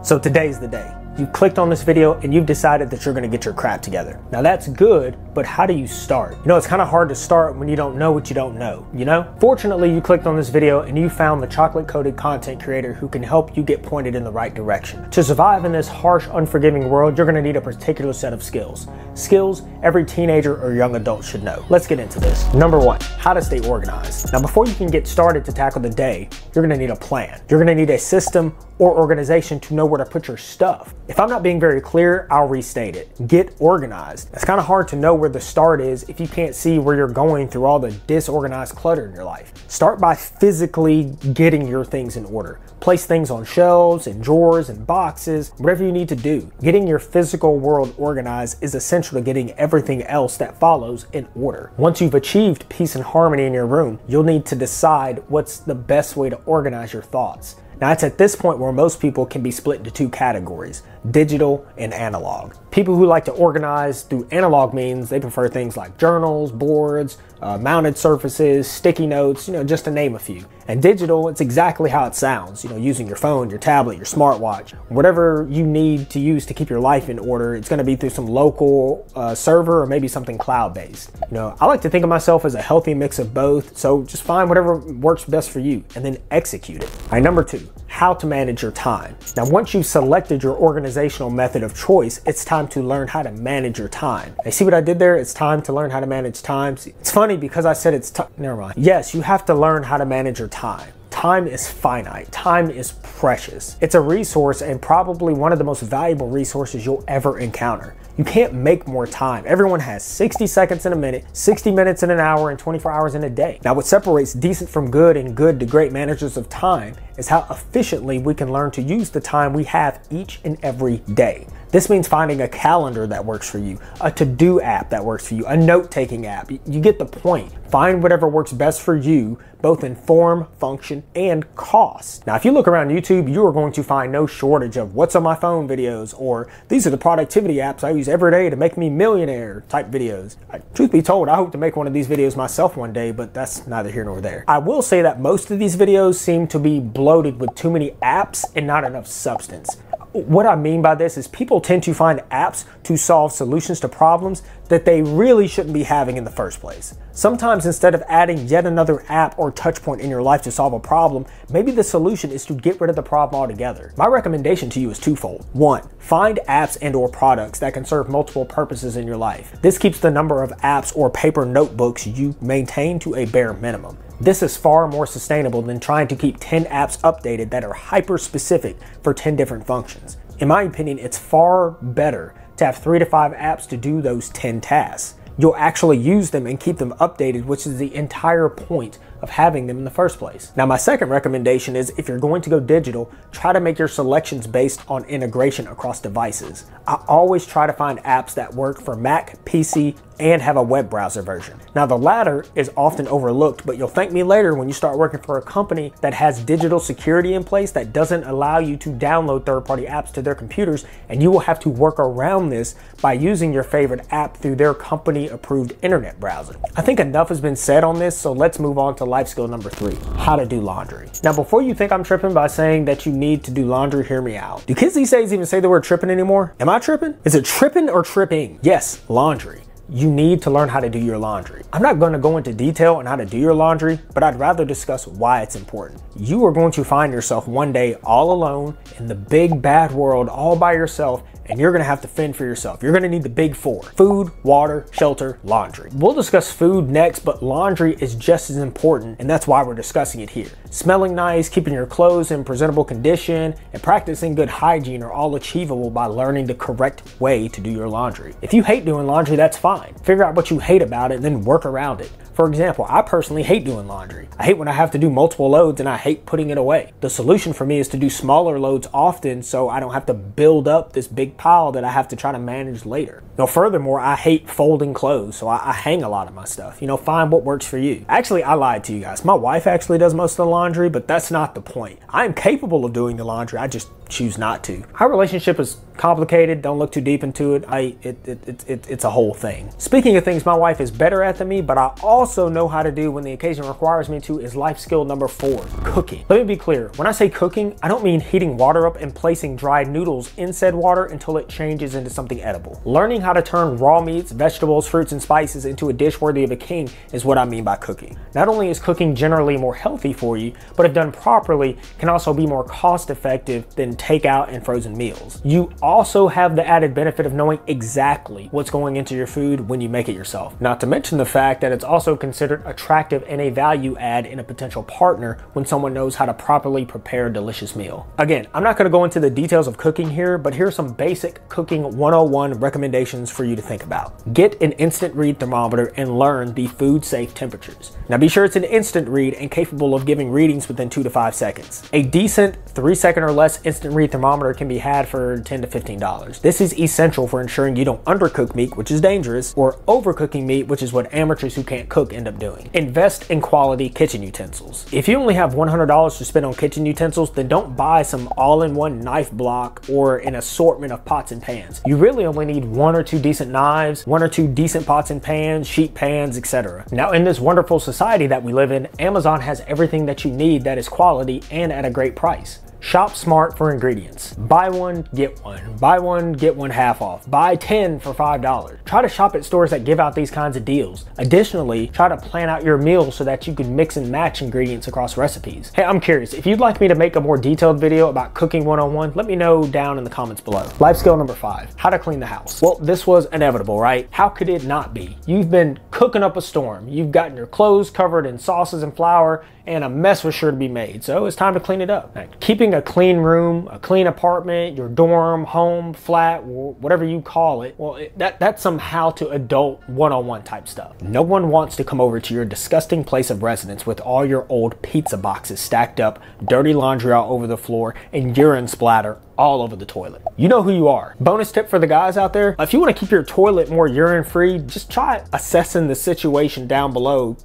So today's the day. You clicked on this video and you've decided that you're gonna get your crap together. Now that's good, but how do you start? You know, it's kind of hard to start when you don't know what you don't know, you know? Fortunately, you clicked on this video and you found the chocolate-coated content creator who can help you get pointed in the right direction. To survive in this harsh, unforgiving world, you're gonna need a particular set of skills. Skills every teenager or young adult should know. Let's get into this. Number one, how to stay organized. Now, before you can get started to tackle the day, you're gonna need a plan. You're gonna need a system or organization to know where to put your stuff. If I'm not being very clear, I'll restate it. Get organized. It's kind of hard to know where the start is if you can't see where you're going through all the disorganized clutter in your life. Start by physically getting your things in order. Place things on shelves and drawers and boxes, whatever you need to do. Getting your physical world organized is essential to getting everything else that follows in order. Once you've achieved peace and harmony in your room, you'll need to decide what's the best way to organize your thoughts. Now, it's at this point where most people can be split into two categories, digital and analog. People who like to organize through analog means they prefer things like journals, boards, mounted surfaces, sticky notes, just to name a few. And digital, it's exactly how it sounds, using your phone, your tablet, your smartwatch, whatever you need to use to keep your life in order. It's going to be through some local server or maybe something cloud-based. I like to think of myself as a healthy mix of both, so just find whatever works best for you and then execute it. All right, number two, how to manage your time. Now, once you've selected your organizational method of choice, it's time to learn how to manage your time. And see what I did there? It's time to learn how to manage time. See, it's funny because I said it's time. Never mind. Yes, you have to learn how to manage your time. Time is finite. Time is precious. It's a resource and probably one of the most valuable resources you'll ever encounter. You can't make more time. Everyone has 60 seconds in a minute, 60 minutes in an hour, and 24 hours in a day. Now, what separates decent from good and good to great managers of time is how efficiently we can learn to use the time we have each and every day. This means finding a calendar that works for you, a to-do app that works for you, a note-taking app. You get the point. Find whatever works best for you, both in form, function, and cost. Now, if you look around YouTube, you are going to find no shortage of what's on my phone videos, or these are the productivity apps I use every day to make me millionaire type videos. Truth be told, I hope to make one of these videos myself one day, but that's neither here nor there. I will say that most of these videos seem to be bloated with too many apps and not enough substance. What I mean by this is people tend to find apps to solve solutions to problems that they really shouldn't be having in the first place. Sometimes instead of adding yet another app or touch point in your life to solve a problem, maybe the solution is to get rid of the problem altogether. My recommendation to you is twofold. One, find apps and or products that can serve multiple purposes in your life. This keeps the number of apps or paper notebooks you maintain to a bare minimum. This is far more sustainable than trying to keep 10 apps updated that are hyper-specific for 10 different functions. In my opinion, it's far better to have 3 to 5 apps to do those 10 tasks. You'll actually use them and keep them updated, which is the entire point of having them in the first place. Now, my second recommendation is if you're going to go digital, try to make your selections based on integration across devices. I always try to find apps that work for Mac, PC, and have a web browser version. Now, the latter is often overlooked, but you'll thank me later when you start working for a company that has digital security in place that doesn't allow you to download third-party apps to their computers, and you will have to work around this by using your favorite app through their company-approved internet browser. I think enough has been said on this, so let's move on to life skill number 3, how to do laundry. Now, before you think I'm tripping by saying that you need to do laundry, hear me out. Do kids these days even say the word tripping anymore? Am I tripping? Is it tripping or tripping? Yes, laundry. You need to learn how to do your laundry. I'm not going to go into detail on how to do your laundry, but I'd rather discuss why it's important. You are going to find yourself one day all alone in the big bad world all by yourself, and you're going to have to fend for yourself. You're going to need the big 4: food, water, shelter, laundry. We'll discuss food next, but laundry is just as important, and that's why we're discussing it here. Smelling nice, keeping your clothes in presentable condition, and practicing good hygiene are all achievable by learning the correct way to do your laundry. If you hate doing laundry, that's fine. Figure out what you hate about it and then work around it. For example, I personally hate doing laundry. I hate when I have to do multiple loads and I hate putting it away. The solution for me is to do smaller loads often so I don't have to build up this big pile that I have to try to manage later. Furthermore, I hate folding clothes, so I hang a lot of my stuff. Find what works for you. Actually, I lied to you guys. My wife actually does most of the laundry, but that's not the point. I am capable of doing the laundry. I just choose not to. Our relationship is complicated. Don't look too deep into it. It's a whole thing. Speaking of things my wife is better at than me, but I also know how to do when the occasion requires me to, is life skill number 4, cooking. Let me be clear. When I say cooking, I don't mean heating water up and placing dried noodles in said water until it changes into something edible. Learning how to turn raw meats, vegetables, fruits, and spices into a dish worthy of a king is what I mean by cooking. Not only is cooking generally more healthy for you, but if done properly, can also be more cost effective than takeout and frozen meals. You also have the added benefit of knowing exactly what's going into your food when you make it yourself. Not to mention the fact that it's also considered attractive and a value add in a potential partner when someone knows how to properly prepare a delicious meal. Again, I'm not going to go into the details of cooking here, but here's some basic cooking 101 recommendations for you to think about. Get an instant read thermometer and learn the food safe temperatures. Now be sure it's an instant read and capable of giving readings within 2 to 5 seconds. A decent 3-second or less instant read thermometer can be had for $10 to $15. This is essential for ensuring you don't undercook meat, which is dangerous, or overcooking meat, which is what amateurs who can't cook end up doing. Invest in quality kitchen utensils. If you only have $100 to spend on kitchen utensils, then don't buy some all-in-one knife block or an assortment of pots and pans. You really only need 1 or 2 decent knives, 1 or 2 decent pots and pans, sheet pans, etc. Now, in this wonderful society that we live in, Amazon has everything that you need that is quality and at a great price. Shop smart for ingredients. Buy one, get one. Buy one, get one half off. Buy 10 for $5. Try to shop at stores that give out these kinds of deals. Additionally, try to plan out your meals so that you can mix and match ingredients across recipes. Hey, I'm curious, if you'd like me to make a more detailed video about cooking 101, let me know down in the comments below. Life skill number 5, how to clean the house. Well, this was inevitable, right? How could it not be? You've been cooking up a storm. You've gotten your clothes covered in sauces and flour, and a mess was sure to be made, so it's time to clean it up. Now, keeping a clean room, a clean apartment, your dorm, home, flat, whatever you call it, well, that's some how to adult 101 type stuff. No one wants to come over to your disgusting place of residence with all your old pizza boxes stacked up, dirty laundry all over the floor, and urine splatter all over the toilet. You know who you are. Bonus tip for the guys out there, if you want to keep your toilet more urine free, just try assessing the situation down below,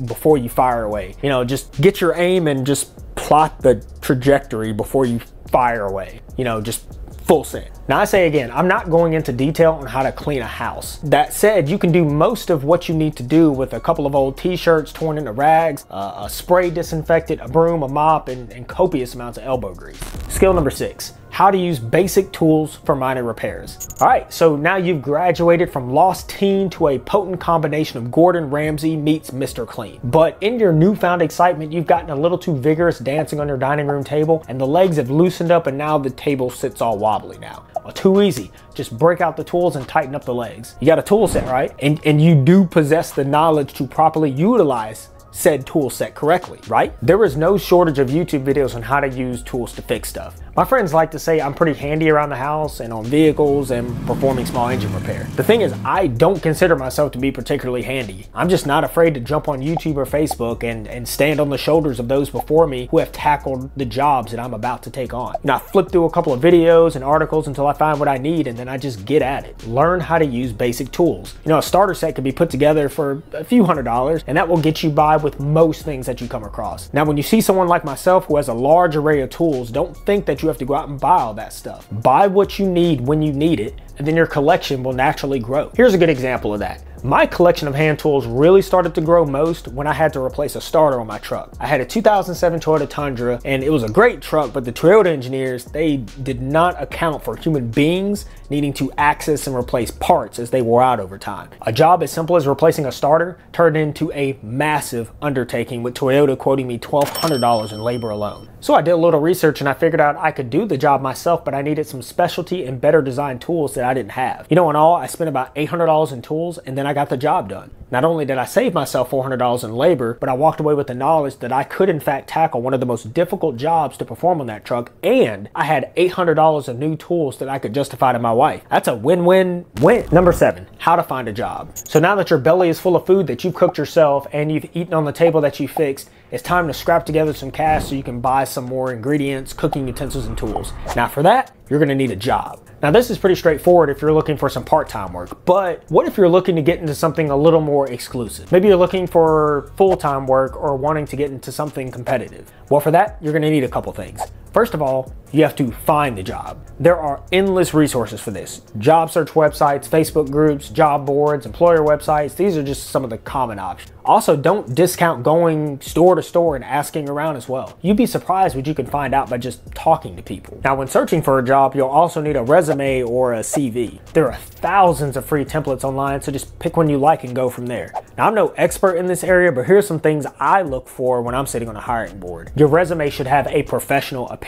before you fire away. Just get your aim and just plot the trajectory before you fire away. Just full send. Now I say again, I'm not going into detail on how to clean a house. That said, you can do most of what you need to do with a couple of old t-shirts torn into rags, a spray disinfectant, a broom, a mop, and copious amounts of elbow grease. Skill number 6, how to use basic tools for minor repairs. All right, so now you've graduated from lost teen to a potent combination of Gordon Ramsay meets Mr. Clean. But in your newfound excitement, you've gotten a little too vigorous dancing on your dining room table, and the legs have loosened up, and now the table sits all wobbly now. Well, too easy. Just break out the tools and tighten up the legs. You got a tool set, right? And you do possess the knowledge to properly utilize said tool set correctly, right? There is no shortage of YouTube videos on how to use tools to fix stuff. My friends like to say I'm pretty handy around the house and on vehicles and performing small engine repair. The thing is, I don't consider myself to be particularly handy. I'm just not afraid to jump on YouTube or Facebook and stand on the shoulders of those before me who have tackled the jobs that I'm about to take on. I flip through a couple of videos and articles until I find what I need, and then I just get at it. Learn how to use basic tools. A starter set can be put together for a few $100s, and that will get you by with most things that you come across. Now, when you see someone like myself who has a large array of tools, don't think that you have to go out and buy all that stuff. Buy what you need when you need it, and then your collection will naturally grow. Here's a good example of that. My collection of hand tools really started to grow most when I had to replace a starter on my truck. I had a 2007 Toyota Tundra, and it was a great truck, but the Toyota engineers, they did not account for human beings needing to access and replace parts as they wore out over time. A job as simple as replacing a starter turned into a massive undertaking, with Toyota quoting me $1,200 in labor alone. So I did a little research and I figured out I could do the job myself, but I needed some specialty and better designed tools that I didn't have. In all, I spent about $800 in tools, and then I got the job done. Not only did I save myself $400 in labor, but I walked away with the knowledge that I could in fact tackle one of the most difficult jobs to perform on that truck, and I had $800 of new tools that I could justify to my wife. That's a win-win-win. Number 7, how to find a job. So now that your belly is full of food that you've cooked yourself and you've eaten on the table that you fixed, it's time to scrap together some cash so you can buy some more ingredients, cooking utensils, and tools. Now for that, you're gonna need a job. Now this is pretty straightforward if you're looking for some part-time work, but what if you're looking to get into something a little more exclusive? Maybe you're looking for full-time work or wanting to get into something competitive. Well, for that, you're gonna need a couple things. First of all, you have to find the job. There are endless resources for this. Job search websites, Facebook groups, job boards, employer websites. These are just some of the common options. Also, don't discount going store to store and asking around as well. You'd be surprised what you can find out by just talking to people. Now, when searching for a job, you'll also need a resume or a CV. There are thousands of free templates online, so just pick one you like and go from there. Now, I'm no expert in this area, but here's some things I look for when I'm sitting on a hiring board. Your resume should have a professional appearance.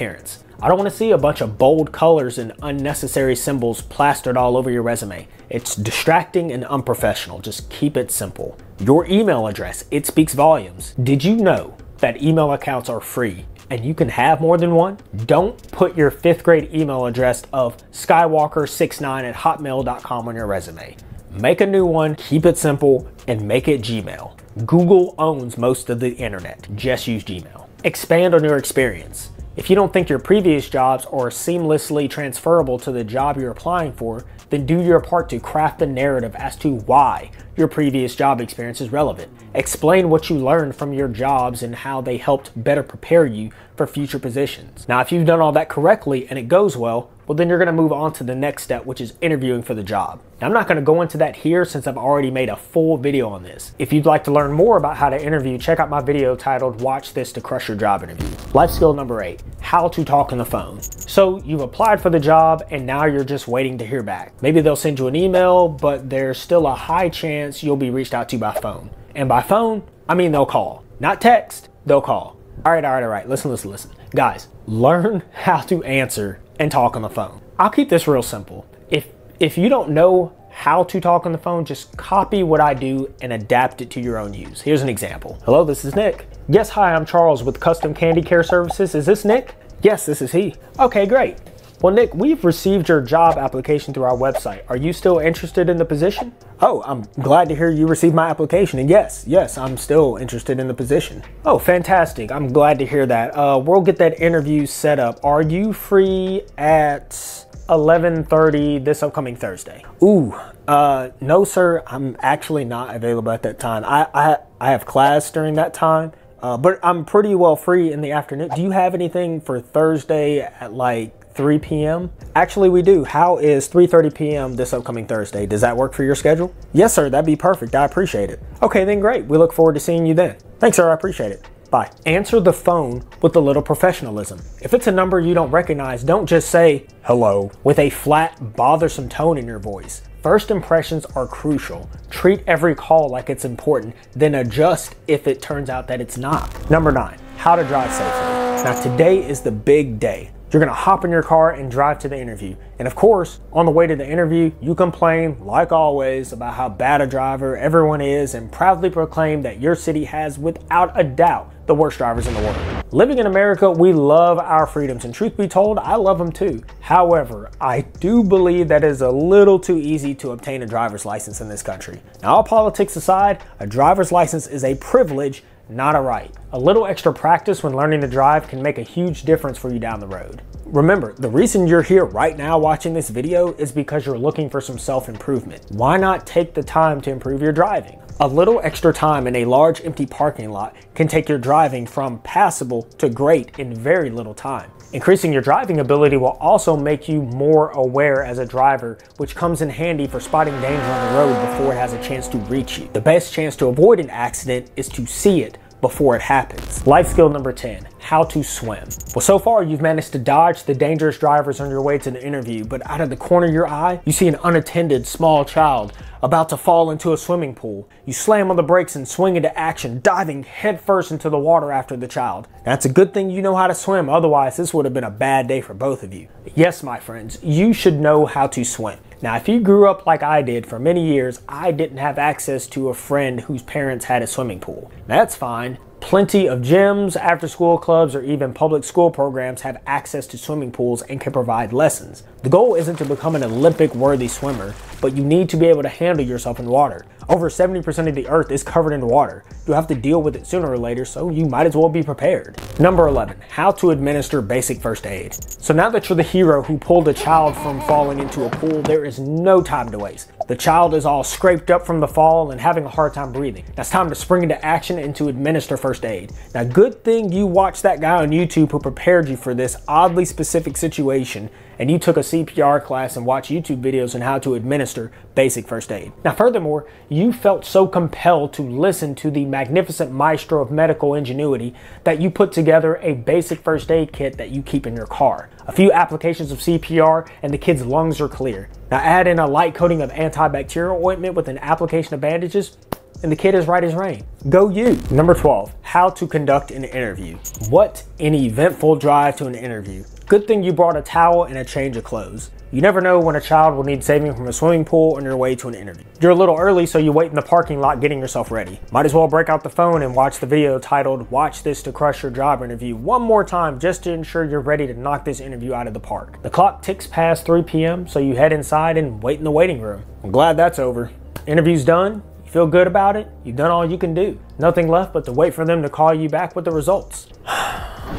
I don't want to see a bunch of bold colors and unnecessary symbols plastered all over your resume. It's distracting and unprofessional. Just keep it simple. Your email address, it speaks volumes. Did you know that email accounts are free and you can have more than one? Don't put your 5th grade email address of skywalker69@hotmail.com on your resume. Make a new one, keep it simple, and make it Gmail. Google owns most of the internet. Just use Gmail. Expand on your experience. If you don't think your previous jobs are seamlessly transferable to the job you're applying for, then do your part to craft a narrative as to why your previous job experience is relevant. Explain what you learned from your jobs and how they helped better prepare you for future positions. Now, if you've done all that correctly and it goes well, then you're gonna move on to the next step, which is interviewing for the job. Now, I'm not gonna go into that here since I've already made a full video on this. If you'd like to learn more about how to interview, check out my video titled Watch This to Crush Your Job Interview. Life skill number 8, how to talk on the phone. So you've applied for the job and now you're just waiting to hear back. Maybe they'll send you an email, but there's still a high chance you'll be reached out to by phone. And by phone, I mean they'll call. Not text, they'll call. All right. Listen. Guys, learn how to answer and talk on the phone. I'll keep this real simple. If you don't know how to talk on the phone, just copy what I do and adapt it to your own use. Here's an example. Hello, this is Nick. Yes, hi, I'm Charles with Custom Candy Care Services. Is this Nick? Yes, this is he. Okay, great. Well, Nick, we've received your job application through our website. Are you still interested in the position? Oh, I'm glad to hear you received my application. And yes, I'm still interested in the position. Oh, fantastic. I'm glad to hear that. We'll get that interview set up. Are you free at 11:30 this upcoming Thursday? Ooh, no, sir. I'm actually not available at that time. I have class during that time. But I'm pretty well free in the afternoon. Do you have anything for Thursday at like 3 p.m.? Actually, we do. How is 3:30 p.m. this upcoming Thursday? Does that work for your schedule? Yes, sir. That'd be perfect. I appreciate it. Okay, then great. We look forward to seeing you then. Thanks, sir. I appreciate it. Bye. Answer the phone with a little professionalism. If it's a number you don't recognize, don't just say hello with a flat, bothersome tone in your voice. First impressions are crucial. Treat every call like it's important, then adjust if it turns out that it's not. Number 9, how to drive safely. Now today is the big day. You're gonna hop in your car and drive to the interview. And of course, on the way to the interview, you complain, like always, about how bad a driver everyone is and proudly proclaim that your city has, without a doubt, the worst drivers in the world. Living in America, we love our freedoms, and truth be told, I love them too. However, I do believe that it is a little too easy to obtain a driver's license in this country. Now, all politics aside, a driver's license is a privilege, not a right. A little extra practice when learning to drive can make a huge difference for you down the road. Remember, the reason you're here right now watching this video is because you're looking for some self-improvement. Why not take the time to improve your driving? A little extra time in a large empty parking lot can take your driving from passable to great in very little time. Increasing your driving ability will also make you more aware as a driver, which comes in handy for spotting danger on the road before it has a chance to reach you. The best chance to avoid an accident is to see it before it happens. Life skill number 10, how to swim. Well, so far you've managed to dodge the dangerous drivers on your way to the interview, but out of the corner of your eye, you see an unattended small child about to fall into a swimming pool. You slam on the brakes and swing into action, diving headfirst into the water after the child. That's a good thing you know how to swim, otherwise this would have been a bad day for both of you. Yes, my friends, you should know how to swim. Now, if you grew up like I did, for many years, I didn't have access to a friend whose parents had a swimming pool. That's fine. Plenty of gyms, after-school clubs, or even public school programs have access to swimming pools and can provide lessons. The goal isn't to become an Olympic-worthy swimmer, but you need to be able to handle yourself in water. Over 70% of the earth is covered in water. You'll have to deal with it sooner or later, so you might as well be prepared. Number 11, how to administer basic first aid. So now that you're the hero who pulled a child from falling into a pool, there is no time to waste. The child is all scraped up from the fall and having a hard time breathing. Now it's time to spring into action and to administer first aid. Now, good thing you watched that guy on YouTube who prepared you for this oddly specific situation, and you took a CPR class and watched YouTube videos on how to administer basic first aid. Now, furthermore, you felt so compelled to listen to the magnificent maestro of medical ingenuity that you put together a basic first aid kit that you keep in your car. A few applications of CPR and the kid's lungs are clear. Now add in a light coating of antibacterial ointment with an application of bandages, and the kid is right as rain. Go you. Number 12, how to conduct an interview. What an eventful drive to an interview. Good thing you brought a towel and a change of clothes. You never know when a child will need saving from a swimming pool on your way to an interview. You're a little early, so you wait in the parking lot getting yourself ready. Might as well break out the phone and watch the video titled "Watch This to Crush Your Job Interview" one more time just to ensure you're ready to knock this interview out of the park. The clock ticks past 3 p.m., so you head inside and wait in the waiting room. I'm glad that's over. Interview's done. You feel good about it. You've done all you can do. Nothing left but to wait for them to call you back with the results.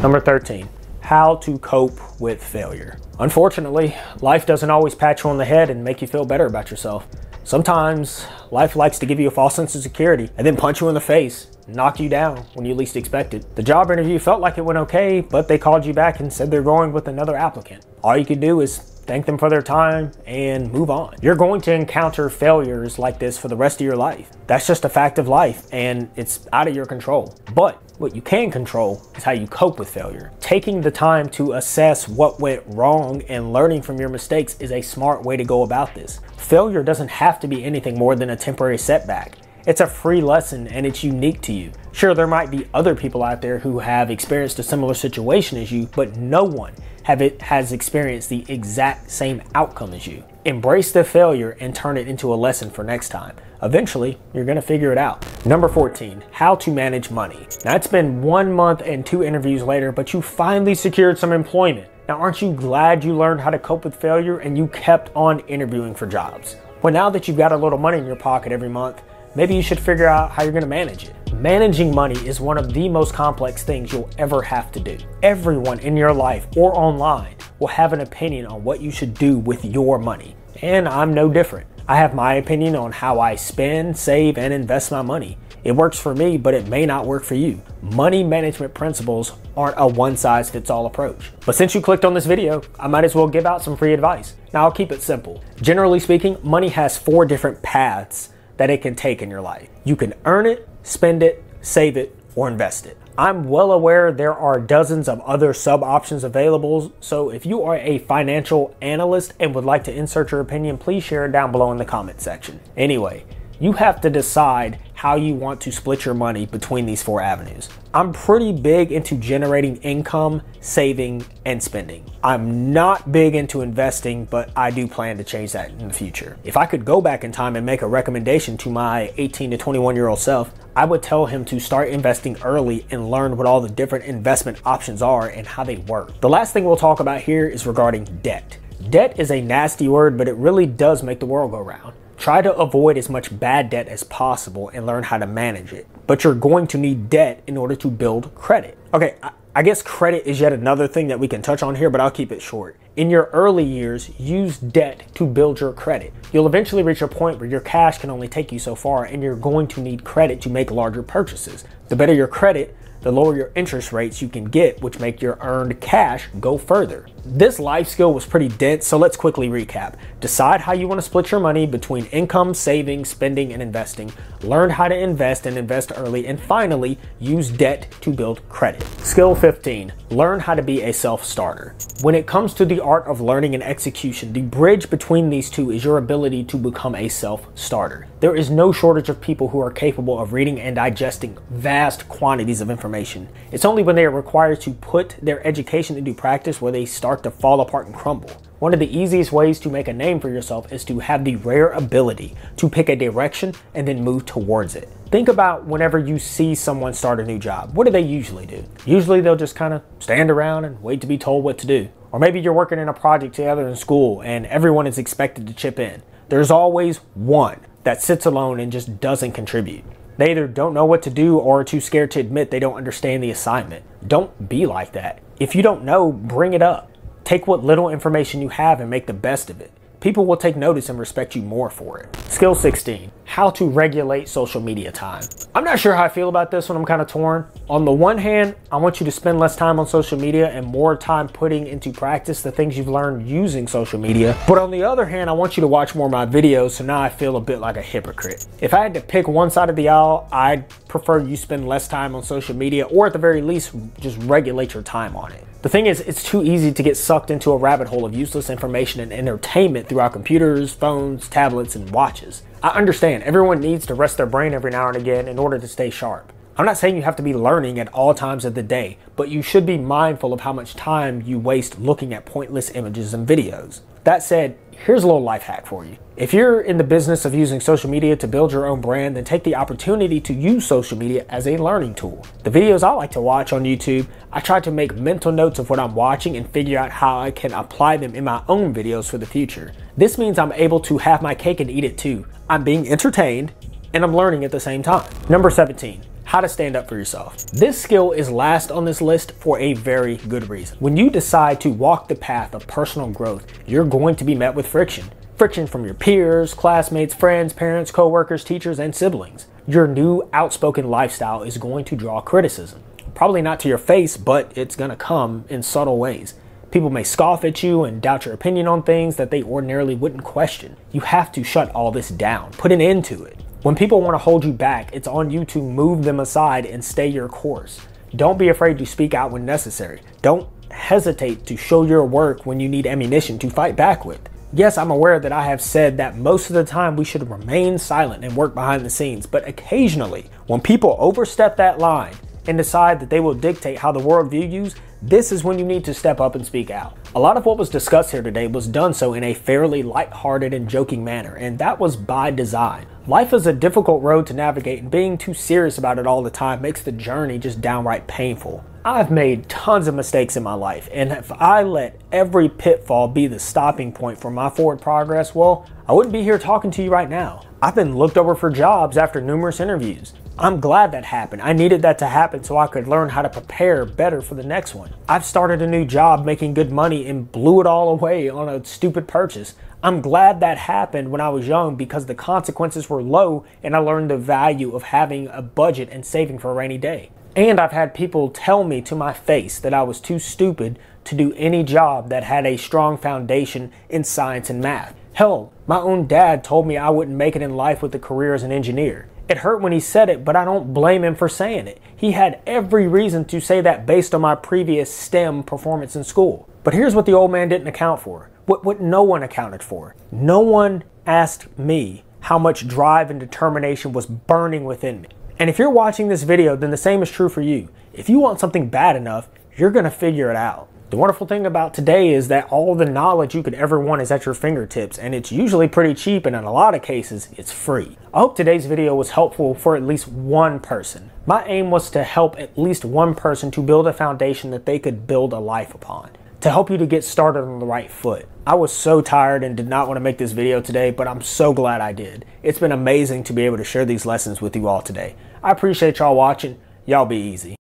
Number 13. How to cope with failure. Unfortunately, life doesn't always pat you on the head and make you feel better about yourself. Sometimes life likes to give you a false sense of security and then punch you in the face, knock you down when you least expect it. The job interview felt like it went okay, but they called you back and said they're going with another applicant. All you could do is thank them for their time and move on. You're going to encounter failures like this for the rest of your life. That's just a fact of life, and it's out of your control. But what you can control is how you cope with failure. Taking the time to assess what went wrong and learning from your mistakes is a smart way to go about this. Failure doesn't have to be anything more than a temporary setback. It's a free lesson and it's unique to you. Sure, there might be other people out there who have experienced a similar situation as you, but no one has experienced the exact same outcome as you. Embrace the failure and turn it into a lesson for next time. Eventually, you're gonna figure it out. Number 14, how to manage money. Now, it's been 1 month and 2 interviews later, but you finally secured some employment. Now, aren't you glad you learned how to cope with failure and you kept on interviewing for jobs? Well, now that you've got a little money in your pocket every month, maybe you should figure out how you're gonna manage it. Managing money is one of the most complex things you'll ever have to do. Everyone in your life or online will have an opinion on what you should do with your money. And I'm no different. I have my opinion on how I spend, save, and invest my money. It works for me, but it may not work for you. Money management principles aren't a one-size-fits-all approach. But since you clicked on this video, I might as well give out some free advice. Now, I'll keep it simple. Generally speaking, money has 4 different paths that it can take in your life. You can earn it, spend it, save it, or invest it. I'm well aware there are dozens of other sub options available, so if you are a financial analyst and would like to insert your opinion, please share it down below in the comment section. Anyway, you have to decide how you want to split your money between these 4 avenues. I'm pretty big into generating income, saving, and spending. I'm not big into investing, but I do plan to change that in the future. If I could go back in time and make a recommendation to my 18 to 21-year-old self, I would tell him to start investing early and learn what all the different investment options are and how they work. The last thing we'll talk about here is regarding debt. Debt is a nasty word, but it really does make the world go round. Try to avoid as much bad debt as possible and learn how to manage it. But you're going to need debt in order to build credit. Okay, I guess credit is yet another thing that we can touch on here, but I'll keep it short. In your early years, use debt to build your credit. You'll eventually reach a point where your cash can only take you so far and you're going to need credit to make larger purchases. The better your credit, the lower your interest rates you can get, which make your earned cash go further. This life skill was pretty dense, so let's quickly recap. Decide how you want to split your money between income, saving, spending, and investing. Learn how to invest and invest early. And finally, use debt to build credit. Skill 15, learn how to be a self-starter. When it comes to the art of learning and execution, the bridge between these two is your ability to become a self-starter. There is no shortage of people who are capable of reading and digesting vast quantities of information. It's only when they are required to put their education into practice where they start to fall apart and crumble. One of the easiest ways to make a name for yourself is to have the rare ability to pick a direction and then move towards it. Think about whenever you see someone start a new job. What do they usually do? Usually they'll just kind of stand around and wait to be told what to do. Or maybe you're working in a project together in school and everyone is expected to chip in. There's always one that sits alone and just doesn't contribute. They either don't know what to do or are too scared to admit they don't understand the assignment. Don't be like that. If you don't know, bring it up. Take what little information you have and make the best of it. People will take notice and respect you more for it. Skill 16, how to regulate social media time. I'm not sure how I feel about this one. I'm kind of torn. On the one hand, I want you to spend less time on social media and more time putting into practice the things you've learned using social media. But on the other hand, I want you to watch more of my videos, so now I feel a bit like a hypocrite. If I had to pick one side of the aisle, I'd prefer you spend less time on social media, or at the very least, just regulate your time on it. The thing is, it's too easy to get sucked into a rabbit hole of useless information and entertainment through our computers, phones, tablets, and watches. I understand everyone needs to rest their brain every now and again in order to stay sharp. I'm not saying you have to be learning at all times of the day, but you should be mindful of how much time you waste looking at pointless images and videos. That said, here's a little life hack for you. If you're in the business of using social media to build your own brand, then take the opportunity to use social media as a learning tool. The videos I like to watch on YouTube, I try to make mental notes of what I'm watching and figure out how I can apply them in my own videos for the future. This means I'm able to have my cake and eat it too. I'm being entertained and I'm learning at the same time. Number 17. How to stand up for yourself. This skill is last on this list for a very good reason. When you decide to walk the path of personal growth, you're going to be met with friction. Friction from your peers, classmates, friends, parents, co-workers, teachers, and siblings. Your new outspoken lifestyle is going to draw criticism. Probably not to your face, but it's going to come in subtle ways. People may scoff at you and doubt your opinion on things that they ordinarily wouldn't question. You have to shut all this down. Put an end to it. When people want to hold you back, it's on you to move them aside and stay your course. Don't be afraid to speak out when necessary. Don't hesitate to show your work when you need ammunition to fight back with. Yes, I'm aware that I have said that most of the time we should remain silent and work behind the scenes, but occasionally, when people overstep that line and decide that they will dictate how the world views you, this is when you need to step up and speak out. A lot of what was discussed here today was done so in a fairly lighthearted and joking manner, and that was by design. Life is a difficult road to navigate, and being too serious about it all the time makes the journey just downright painful. I've made tons of mistakes in my life, and if I let every pitfall be the stopping point for my forward progress, well, I wouldn't be here talking to you right now. I've been looked over for jobs after numerous interviews. I'm glad that happened. I needed that to happen so I could learn how to prepare better for the next one. I've started a new job making good money and blew it all away on a stupid purchase. I'm glad that happened when I was young because the consequences were low and I learned the value of having a budget and saving for a rainy day. And I've had people tell me to my face that I was too stupid to do any job that had a strong foundation in science and math. Hell, my own dad told me I wouldn't make it in life with a career as an engineer. It hurt when he said it, but I don't blame him for saying it. He had every reason to say that based on my previous STEM performance in school. But here's what the old man didn't account for. What no one accounted for. No one asked me how much drive and determination was burning within me. And if you're watching this video, then the same is true for you. If you want something bad enough, you're gonna figure it out. The wonderful thing about today is that all the knowledge you could ever want is at your fingertips, and it's usually pretty cheap, and in a lot of cases, it's free. I hope today's video was helpful for at least one person. My aim was to help at least one person to build a foundation that they could build a life upon, to help you to get started on the right foot. I was so tired and did not want to make this video today, but I'm so glad I did. It's been amazing to be able to share these lessons with you all today. I appreciate y'all watching. Y'all be easy.